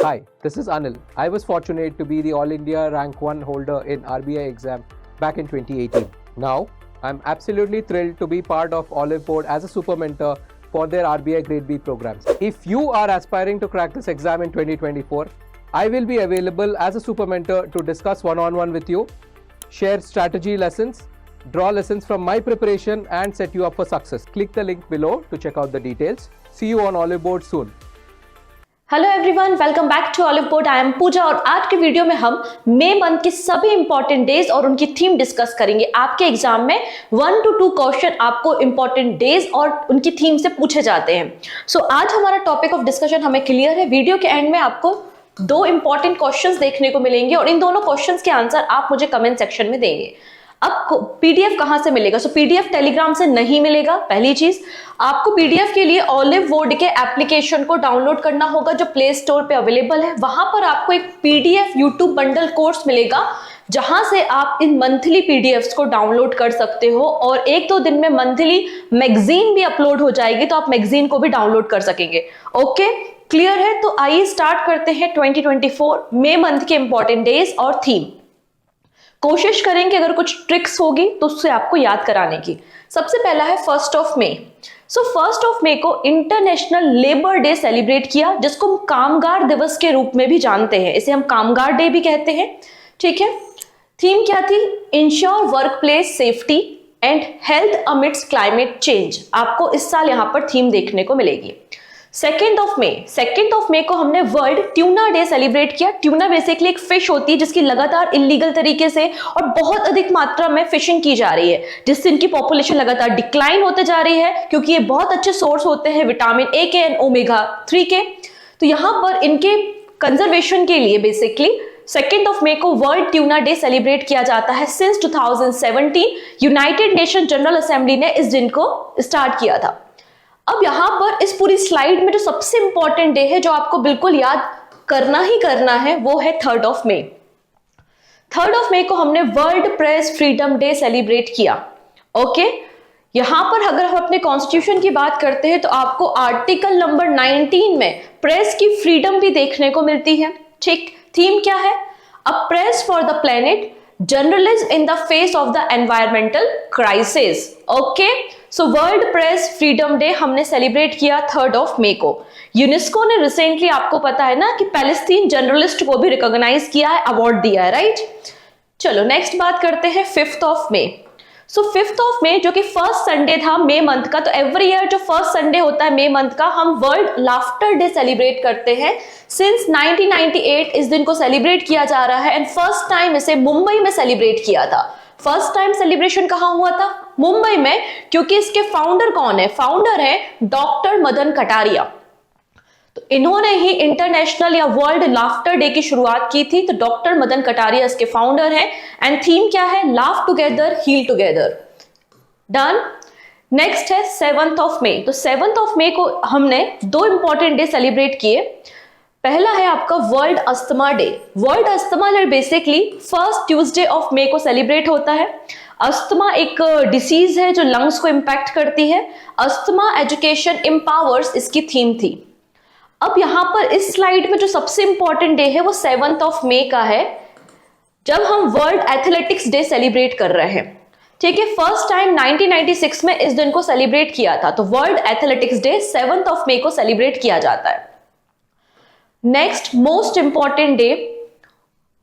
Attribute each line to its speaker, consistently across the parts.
Speaker 1: Hi, this is Anil. I was fortunate to be the All India Rank 1 holder in RBI exam back in 2018. Now, I'm absolutely thrilled to be part of Olive Board as a super mentor for their RBI Grade B programs. If you are aspiring to crack this exam in 2024, I will be available as a super mentor to discuss one-on-one with you, share strategy lessons, draw lessons from my preparation and set you up for success. Click the link below to check out the details. See you on Olive Board soon.
Speaker 2: Hello everyone, welcome back to Olive Board. I am Pooja और आज के video में हम मई month के सभी important days और उनकी theme discuss करेंगे। आपके एग्जाम में 1 to 2 क्वेश्चन आपको इंपॉर्टेंट डेज और उनकी थीम से पूछे जाते हैं। सो आज हमारा टॉपिक ऑफ डिस्कशन हमें क्लियर है। वीडियो के एंड में आपको 2 इंपॉर्टेंट क्वेश्चंस देखने को मिलेंगे और इन दोनों क्वेश्चंस के आंसर आप मुझे कमेंट सेक्शन में देंगे। अब पीडीएफ कहां से मिलेगा? पीडीएफ टेलीग्राम से नहीं मिलेगा। पहली चीज, आपको पीडीएफ के लिए ऑलिव बोर्ड के एप्लीकेशन को डाउनलोड करना होगा जो प्ले स्टोर पे अवेलेबल है। वहां पर आपको एक पीडीएफ यूट्यूब बंडल कोर्स मिलेगा जहां से आप इन मंथली पीडीएफ्स को डाउनलोड कर सकते हो और 1-2 दिन में मंथली मैगजीन भी अपलोड हो जाएगी, तो आप मैगजीन को भी डाउनलोड कर सकेंगे। ओके, क्लियर है? तो आइए स्टार्ट करते हैं 2024 मई मंथ के इंपॉर्टेंट डेज और थीम। कोशिश करेंगे अगर कुछ ट्रिक्स होगी तो उससे आपको याद कराने की। सबसे पहला है 1 मई। 1 मई को इंटरनेशनल लेबर डे सेलिब्रेट किया, जिसको हम कामगार दिवस के रूप में भी जानते हैं। इसे हम कामगार डे भी कहते हैं। ठीक है, थीम क्या थी? Ensure work place safety and health amidst climate change. आपको इस साल यहां पर थीम देखने को मिलेगी। 2 मई को हमने वर्ल्ड ट्यूना डे सेलिब्रेट किया। ट्यूना बेसिकली एक फिश होती है जिसकी लगातार इलीगल तरीके से और बहुत अधिक मात्रा में फिशिंग की जा रही है, जिससे इनकी पॉपुलेशन लगातार डिक्लाइन होते जा रही है, क्योंकि ये बहुत अच्छे सोर्स होते हैं विटामिन ए के एंड ओमेगा 3 के। तो यहां पर इनके कंजर्वेशन के लिए बेसिकली 2 मई को वर्ल्ड ट्यूना डे सेलिब्रेट किया जाता है। Since 2017 United Nation General Assembly ने इस दिन को स्टार्ट किया था। अब यहां पर इस पूरी स्लाइड में जो सबसे इंपॉर्टेंट डे है, जो आपको बिल्कुल याद करना ही करना है, वो है 3 मई। 3 मई को हमने world press freedom day celebrate किया। ओके, यहां पर अगर हम अपने कॉन्स्टिट्यूशन की बात करते हैं तो आपको आर्टिकल नंबर 19 में प्रेस की फ्रीडम भी देखने को मिलती है। ठीक, थीम क्या है? A press for the planet, journalism in the face of the environmental crisis. Okay, so world press freedom day हमने सेलिब्रेट किया 3 मई को। यूनेस्को ने रिसेंटली, आपको पता है ना, कि पैलेस्टीन जर्नलिस्ट को भी रिकॉग्नाइज किया है, अवार्ड दिया है, राइट? चलो नेक्स्ट बात करते हैं 5 मई। 5 मई जो कि फर्स्ट संडे था मई मंथ का, तो एवरी ईयर जो फर्स्ट संडे होता है मई मंथ का, हम वर्ल्ड लाफ्टर डे सेलिब्रेट करते हैं। सिंस 1998 इस दिन को सेलिब्रेट किया जा रहा है एंड फर्स्ट टाइम इसे मुंबई में सेलिब्रेट किया था। फर्स्ट टाइम सेलिब्रेशन कहां हुआ था? मुंबई में, क्योंकि इसके फाउंडर कौन है? फाउंडर है डॉक्टर मदन कटारिया। तो इन्होंने ही इंटरनेशनल या वर्ल्ड लाफ्टर डे की शुरुआत की थी। तो डॉक्टर मदन कटारिया इसके फाउंडर हैं एंड थीम क्या है? Laugh together heal together. Done. Next है 7 मई। तो 7 मई को हमने 2 इंपॉर्टेंट डे सेलिब्रेट किए। पहला है आपका world asthma day. World asthma day basically first Tuesday of मई को सेलिब्रेट होता है। अस्थमा एक डिसीज है जो लंग्स को इंपैक्ट करती है। अस्थमा एजुकेशन एम्पावर्स इसकी थीम थी। अब यहां पर इस स्लाइड में जो सबसे इंपॉर्टेंट डे है वो 7 मई का है, जब हम वर्ल्ड एथलेटिक्स डे सेलिब्रेट कर रहे हैं। ठीक है, फर्स्ट टाइम 1996 में इस दिन को सेलिब्रेट किया था। तो वर्ल्ड एथलेटिक्स डे 7 मई को सेलिब्रेट किया जाता है। Next most important day,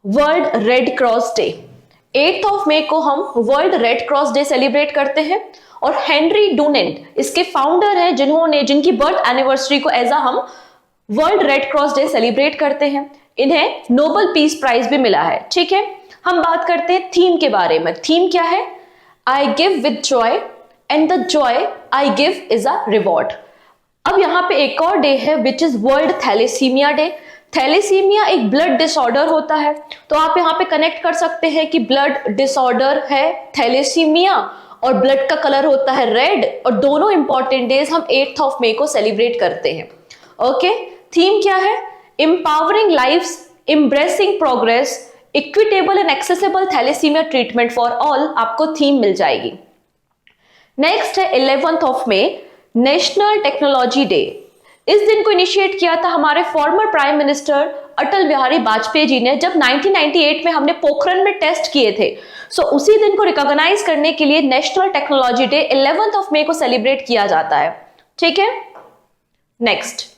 Speaker 2: world red cross day. 8 मई को हम world red cross day celebrate करते हैं और हेनरी डुनेंट इसके फाउंडर हैं, जिनकी बर्थ एनिवर्सरी को एज हम world red cross day celebrate करते हैं। इन्हें नोबेल पीस प्राइज भी मिला है। ठीक है, हम बात करते हैं थीम के बारे में। थीम क्या है? I give with joy and the joy I give is a reward. अब यहाँ पे एक और डे है which is world thalassaemia day. Thalassaemia एक ब्लड डिसऑर्डर होता है, तो आप यहाँ पे कनेक्ट कर सकते हैं कि ब्लड डिसऑर्डर है थैलेसीमिया और ब्लड का कलर होता है रेड, और दोनों इंपॉर्टेंट डेज हम 8 मई को सेलिब्रेट करते हैं। ओके, थीम क्या है? Empowering lives, embracing progress, equitable and accessible thalassaemia treatment for all, आपको थीम मिल जाएगी। नेक्स्ट है 11 मई, नेशनल टेक्नोलॉजी डे। इस दिन को इनिशिएट किया था हमारे former prime minister Atal Bihari Vajpayee ji ने, जब 1998 में हमने पोखरण में टेस्ट किए थे। सो उसी दिन को रिकॉग्नाइज करने के लिए नेशनल टेक्नोलॉजी डे 11 मई को सेलिब्रेट किया जाता है। ठीक है, नेक्स्ट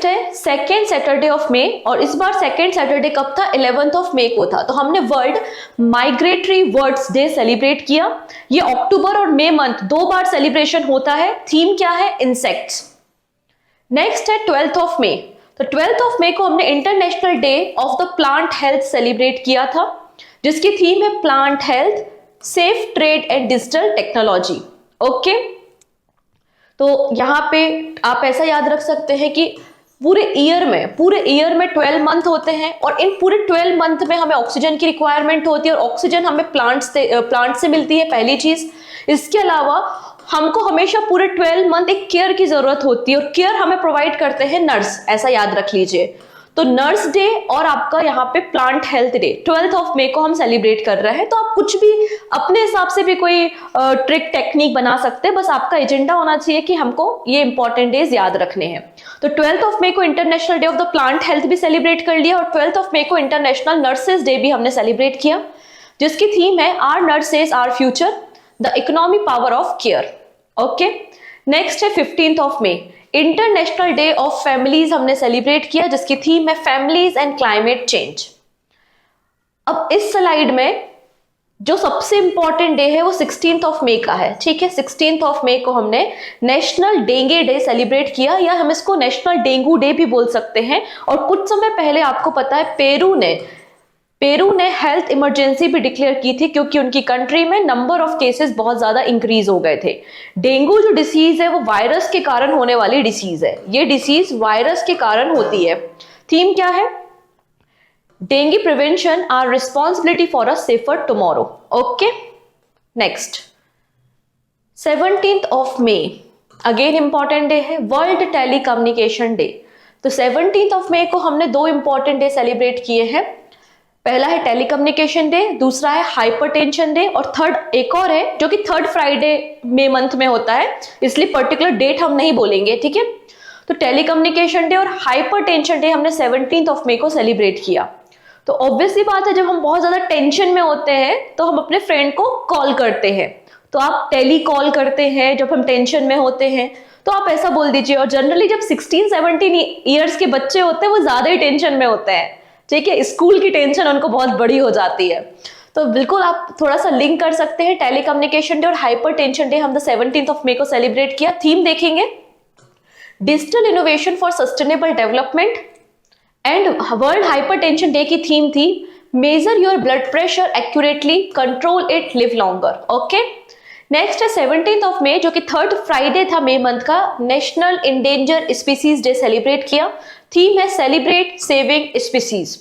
Speaker 2: है सेकेंड सैटरडे ऑफ मई, और इस बार सेकेंड सैटरडे कब था? 11 मई को था। तो हमने world migratory birds day celebrate किया। ये अक्टूबर और मई मंथ 2 बार सेलिब्रेशन होता है। थीम क्या है? इंसेक्ट्स। नेक्स्ट है 12 मई। तो 12 मई को हमने international day of the plant health celebrate किया था, जिसकी थीम है plant health, safe trade and digital technology. Okay, तो यहां पे आप ऐसा याद रख सकते हैं कि पूरे ईयर में 12 मंथ होते हैं, और इन पूरे 12 मंथ में हमें ऑक्सीजन की रिक्वायरमेंट होती है, और ऑक्सीजन हमें प्लांट से मिलती है, पहली चीज। इसके अलावा हमको हमेशा पूरे 12 मंथ एक केयर की जरूरत होती है, और केयर हमें प्रोवाइड करते हैं नर्स, ऐसा याद रख लीजिए। तो नर्स डे और आपका यहाँ पे प्लांट हेल्थ डे 12 मई को हम सेलिब्रेट कर रहे हैं। तो आप कुछ भी अपने हिसाब से भी कोई ट्रिक टेक्निक बना सकते हैं, बस आपका एजेंडा होना चाहिए कि हमको ये इंपॉर्टेंट डेज याद रखने हैं। तो 12 मई को international day of the plant health भी सेलिब्रेट कर लिया, और 12 मई को इंटरनेशनल नर्सेज डे भी हमने सेलिब्रेट किया, जिसकी थीम है our nurses our future, the economy power of care. Okay, next है 15 मई, इंटरनेशनल डे ऑफ फैमिलीज हमने सेलिब्रेट किया, जिसकी थीम है फैमिलीज एंड क्लाइमेट चेंज। अब इस स्लाइड में जो सबसे इंपॉर्टेंट डे है वो 16 मई का है। ठीक है, 16 मई को हमने नेशनल डेंगू डे सेलिब्रेट किया, या हम इसको नेशनल डेंगू डे भी बोल सकते हैं। और कुछ समय पहले आपको पता है पेरू ने हेल्थ इमरजेंसी भी डिक्लेयर की थी, क्योंकि उनकी कंट्री में नंबर ऑफ केसेस बहुत ज्यादा इंक्रीज हो गए थे। डेंगू जो डिसीज है वो वायरस के कारण होने वाली डिसीज है, ये डिसीज वायरस के कारण होती है। थीम क्या है? Dengue prevention our responsibility for a safer tomorrow. Okay, next 17 मई, अगेन इंपॉर्टेंट डे है, वर्ल्ड टेलीकम्युनिकेशन डे। तो 17 मई को हमने 2 इंपॉर्टेंट डे सेलिब्रेट किए हैं। पहला है टेलीकम्युनिकेशन डे, दूसरा है हाइपरटेंशन डे, और थर्ड एक और है जो कि थर्ड फ्राइडे मई मंथ में होता है, इसलिए पर्टिकुलर डेट हम नहीं बोलेंगे। ठीक है, तो टेलीकम्युनिकेशन डे और हाइपरटेंशन डे हमने 17 मई को सेलिब्रेट किया। तो ऑब्वियसली बात है, जब हम बहुत ज्यादा टेंशन में होते हैं तो हम अपने फ्रेंड को कॉल करते हैं। तो आप टेली कॉल करते हैं जब हम टेंशन में होते हैं, तो आप ऐसा बोल दीजिए। और जनरली जब 16-17 ईयर्स के बच्चे होते हैं वो ज्यादा ही टेंशन में होते हैं। ठीक है, स्कूल की टेंशन उनको बहुत बड़ी हो जाती है। तो बिल्कुल आप थोड़ा सा लिंक कर सकते हैं, टेलीकम्युनिकेशन डे और हाइपरटेंशन डे हमने 17 मई को सेलिब्रेट किया। थीम देखेंगे digital innovation for sustainable development, and world hypertension day की थीम थी measure your blood pressure accurately, control it, live longer. Okay, next है 17 मई जो कि थर्ड फ्राइडे था मई मंथ का, national endangered species day celebrate किया। थीम है सेलिब्रेट सेविंग स्पीसीज।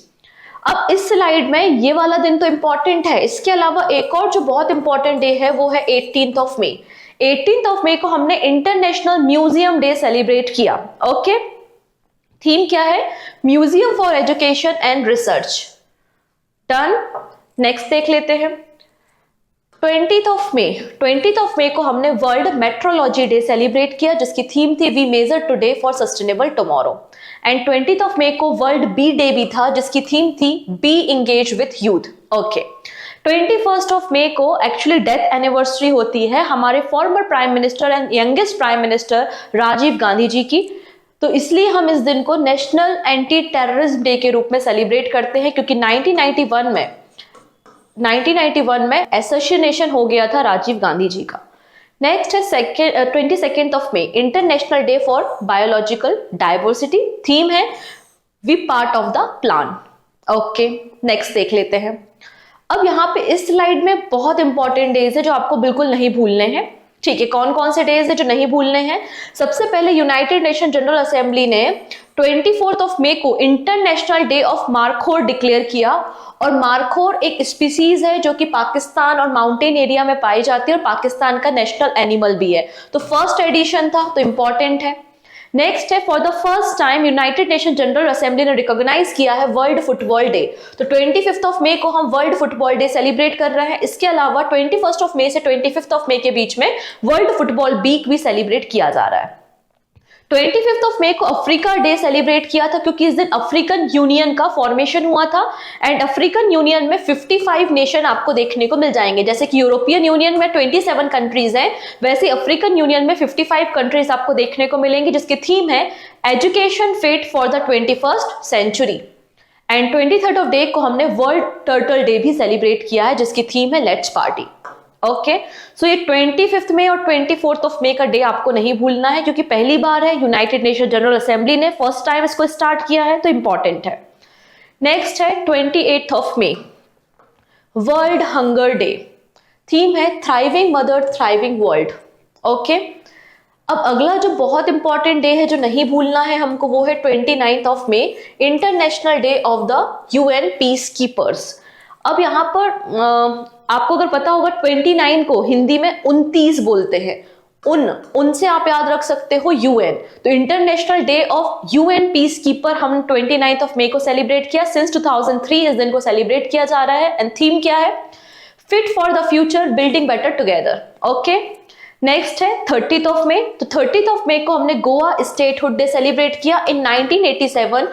Speaker 2: अब इस स्लाइड में ये वाला दिन तो इंपॉर्टेंट है, इसके अलावा एक और जो बहुत इंपॉर्टेंट डे है वो है 18 मई। 18 मई को हमने इंटरनेशनल म्यूजियम डे सेलिब्रेट किया। ओके, थीम क्या है? Museum for education and research. Done, next देख लेते हैं 20 मई को हमने वर्ल्ड मेट्रोलॉजी डे सेलिब्रेट किया, जिसकी थीम थी we measure today for sustainable tomorrow. And 20 मई को वर्ल्ड बी डे भी था, जिसकी थीम थी be engaged with youth. Okay, 21 मई को एक्चुअली डेथ एनिवर्सरी होती है हमारे former prime minister and youngest prime minister Rajiv Gandhi ji की। तो इसलिए हम इस दिन को नेशनल एंटी टेररिज्म डे के रूप में सेलिब्रेट करते हैं, क्योंकि 1991 में एसोसिएशन हो गया था राजीव गांधी जी का। नेक्स्ट है 22 मई, international day for biological diversity. Theme है we part of the plan. Okay, next देख लेते हैं। अब यहाँ पे इस स्लाइड में बहुत इंपॉर्टेंट डेज है जो आपको बिल्कुल नहीं भूलने हैं। ठीक है, कौन कौन से डेज है जो नहीं भूलने हैं? सबसे पहले यूनाइटेड नेशन जनरल असेंबली ने 24 मई को international day of markhor declare किया। और मारखोर एक स्पीसीज है जो कि पाकिस्तान और माउंटेन एरिया में पाई जाती है और पाकिस्तान का नेशनल एनिमल भी है। तो फर्स्ट एडिशन था, तो इंपॉर्टेंट है। नेक्स्ट है for the first time United Nation General Assembly ने रिकॉग्नाइज किया है वर्ल्ड फुटबॉल डे। तो 25 मई को हम वर्ल्ड फुटबॉल डे सेलिब्रेट कर रहे हैं। इसके अलावा 21 मई से 25 मई के बीच में वर्ल्ड फुटबॉल वीक भी सेलिब्रेट किया जा रहा है। 25 ऑफ मई को अफ्रीका डे सेलिब्रेट किया था क्योंकि इस दिन अफ्रीकन यूनियन का फॉर्मेशन हुआ था। एंड अफ्रीकन यूनियन में 55 नेशन आपको देखने को मिल जाएंगे। जैसे कि यूरोपियन यूनियन में 27 कंट्रीज हैं, वैसे अफ्रीकन यूनियन में 55 कंट्रीज आपको देखने को मिलेंगी, जिसकी थीम है education fit for the 21st century. And 23rd of day को हमने वर्ल्ड टर्टल डे भी सेलिब्रेट किया है, जिसकी थीम है लेट्स पार्टी। ओके, सो ये 25 मई और 24 ऑफ मई का डे आपको नहीं भूलना है, क्योंकि पहली बार है यूनाइटेड नेशन जनरल असेंबली ने फर्स्ट टाइम इसको स्टार्ट किया है, तो इंपॉर्टेंट है। नेक्स्ट है 28 ऑफ मई, वर्ल्ड हंगर डे। थीम है thriving mother thriving world. Okay, अब अगला जो बहुत इंपॉर्टेंट डे है जो नहीं भूलना है हमको, वो है 29 ऑफ मई, international day of the UN peacekeepers. अब यहाँ पर आपको अगर पता होगा 29 को हिंदी में 29 बोलते हैं, उनसे आप याद रख सकते हो यूएन। तो international day of UN peace keeper हम 29 ऑफ मई को सेलिब्रेट किया। सिंस 2003 इस दिन को सेलिब्रेट किया जा रहा है। एंड थीम क्या है? Fit for the future, building better together. Okay, next है 30th ऑफ मई। तो 30th ऑफ मई को हमने गोवा स्टेटहुड डे सेलिब्रेट किया। इन 1987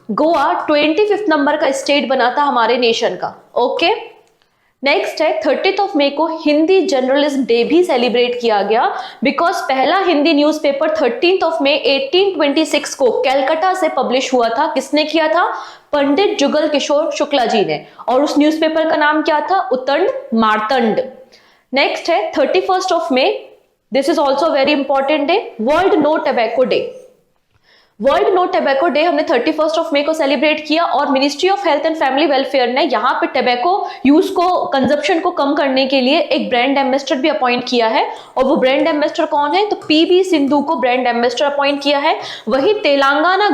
Speaker 2: गोवा 25th नंबर का स्टेट बना था हमारे नेशन का। ओके, नेक्स्ट है 30th ऑफ मई को हिंदी जर्नलिज्म डे भी सेलिब्रेट किया गया, बिकॉज पहला Hindi newspaper 13th of May 1826 को कलकत्ता से पब्लिश हुआ था। किसने किया था? पंडित जुगल किशोर शुक्ला जी ने। और उस न्यूज़पेपर का नाम क्या था? उतंड मार्तंड। नेक्स्ट है 31st ऑफ मई, this is also very important day, world no tobacco day. World no tobacco day हमने 31st ऑफ मई को सेलिब्रेट किया, और ministry of health and family welfare ने यहाँ पे टबैको यूज को, कंजप्शन को कम करने के लिए एक ब्रांड एम्बेसडर भी अपॉइंट किया है। और वो ब्रांड एम्बेसडर कौन है? तो पीवी सिंधु को ब्रांड एम्बेसडर अपॉइंट किया है। वही तेलंगाना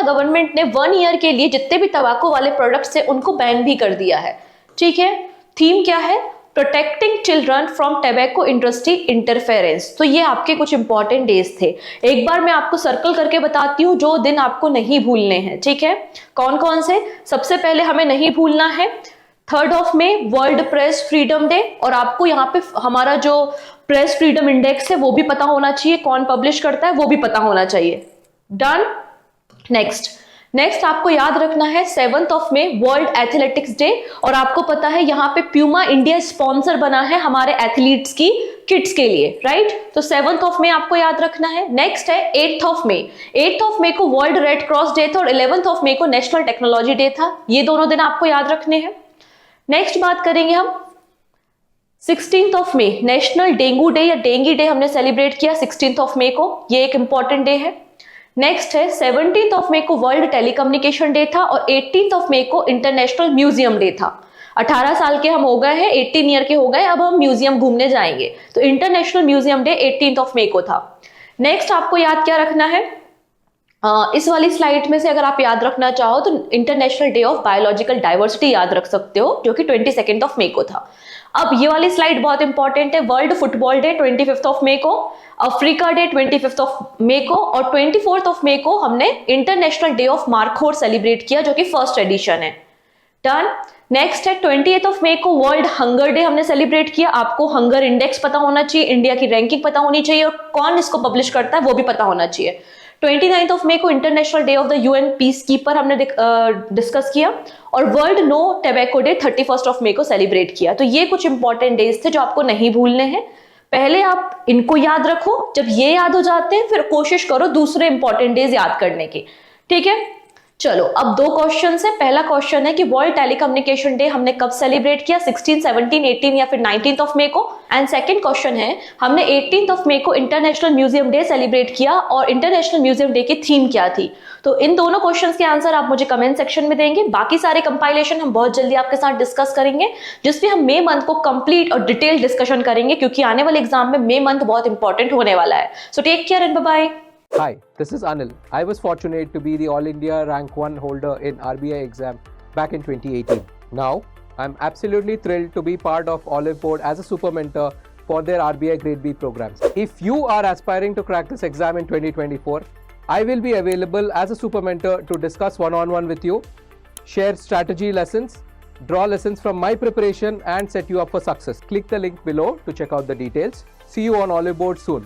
Speaker 2: गवर्नमेंट ने 1 ईयर के लिए जितने भी तंबाकू वाले प्रोडक्ट्स है उनको बैन भी कर दिया है। ठीक है, थीम क्या है? Protecting children from tobacco industry interference. तो ये आपके कुछ इंपॉर्टेंट डेज थे। एक बार मैं आपको सर्कल करके बताती हूँ जो दिन आपको नहीं भूलने हैं। ठीक है, कौन कौन से? सबसे पहले हमें नहीं भूलना है 3rd ऑफ मई, वर्ल्ड प्रेस फ्रीडम डे। और आपको यहाँ पे हमारा जो प्रेस फ्रीडम इंडेक्स है वो भी पता होना चाहिए, कौन पब्लिश करता है वो भी पता होना चाहिए। डन। नेक्स्ट आपको याद रखना है 7th ऑफ मई, वर्ल्ड एथलेटिक्स डे। और आपको पता है यहाँ पे प्यूमा इंडिया स्पॉन्सर बना है हमारे एथलीट्स की किट्स के लिए, राइट? तो 7th ऑफ मई आपको याद रखना है। नेक्स्ट है 8th of May. 8th of मई को वर्ल्ड रेड क्रॉस डे था, और 11th ऑफ मई को नेशनल टेक्नोलॉजी डे था। ये दोनों दिन आपको याद रखने हैं। नेक्स्ट बात करेंगे हम 16th ऑफ मई, नेशनल डेंगू डे या डेंगी डे हमने सेलिब्रेट किया 16th ऑफ मई को। ये एक इंपॉर्टेंट डे है। नेक्स्ट है 17th ऑफ मई को वर्ल्ड टेलीकम्युनिकेशन डे था, और 18th ऑफ मई को इंटरनेशनल म्यूजियम डे था। 18 साल के हम हो गए हैं, 18 ईयर के हो गए, अब हम म्यूजियम घूमने जाएंगे। तो international museum day 18th of मई को था। नेक्स्ट आपको याद क्या रखना है? इस वाली स्लाइड में से अगर आप याद रखना चाहो तो international day of biological diversity याद रख सकते हो, जो कि 22nd ऑफ मई को था। अब ये वाली स्लाइड बहुत इंपॉर्टेंट है। World football day 25th of मई को, अफ्रीका डे 25th ऑफ मई को, और 24th ऑफ मई को हमने international day of markhor celebrate किया, जो कि फर्स्ट एडिशन है। डन। नेक्स्ट है 28th ऑफ मई को वर्ल्ड हंगर डे हमने सेलिब्रेट किया। आपको हंगर इंडेक्स पता होना चाहिए, इंडिया की रैंकिंग पता होनी चाहिए, और कौन इसको पब्लिश करता है वो भी पता होना चाहिए। 29th ऑफ मई को international day of the UN peacekeeper हमने डिस्कस किया, और world no tobacco day 31st of मई को सेलिब्रेट किया। तो ये कुछ इंपॉर्टेंट डेज थे जो आपको नहीं भूलने हैं। पहले आप इनको याद रखो, जब ये याद हो जाते हैं फिर कोशिश करो दूसरे इंपॉर्टेंट डेज याद करने की। ठीक है, चलो अब 2 क्वेश्चन है। पहला क्वेश्चन है कि वर्ल्ड टेलीकम्युनिकेशन डे हमने कब सेलिब्रेट किया, 16, 17, 18 या फिर 19th ऑफ मई को। एंड सेकंड क्वेश्चन है हमने 18th ऑफ मई को इंटरनेशनल म्यूजियम डे सेलिब्रेट किया, और इंटरनेशनल म्यूजियम डे की थीम क्या थी। तो इन दोनों क्वेश्चंस के आंसर आप मुझे कमेंट सेक्शन में देंगे। बाकी सारे कंपाइलेशन हम बहुत जल्दी आपके साथ डिस्कस करेंगे, जिसमें हम मई मंथ को कंप्लीट और डिटेल डिस्कशन करेंगे, क्योंकि आने वाले एग्जाम में मई मंथ बहुत इंपॉर्टेंट होने वाला है। So take care and bye bye.
Speaker 1: Hi, this is Anil. I was fortunate to be the All India Rank 1 holder in RBI exam back in 2018. Now, I'm absolutely thrilled to be part of Olive Board as a super mentor for their RBI Grade B programs. If you are aspiring to crack this exam in 2024, I will be available as a super mentor to discuss one-on-one with you, share strategy lessons, draw lessons from my preparation, and set you up for success. Click the link below to check out the details. See you on Olive Board soon.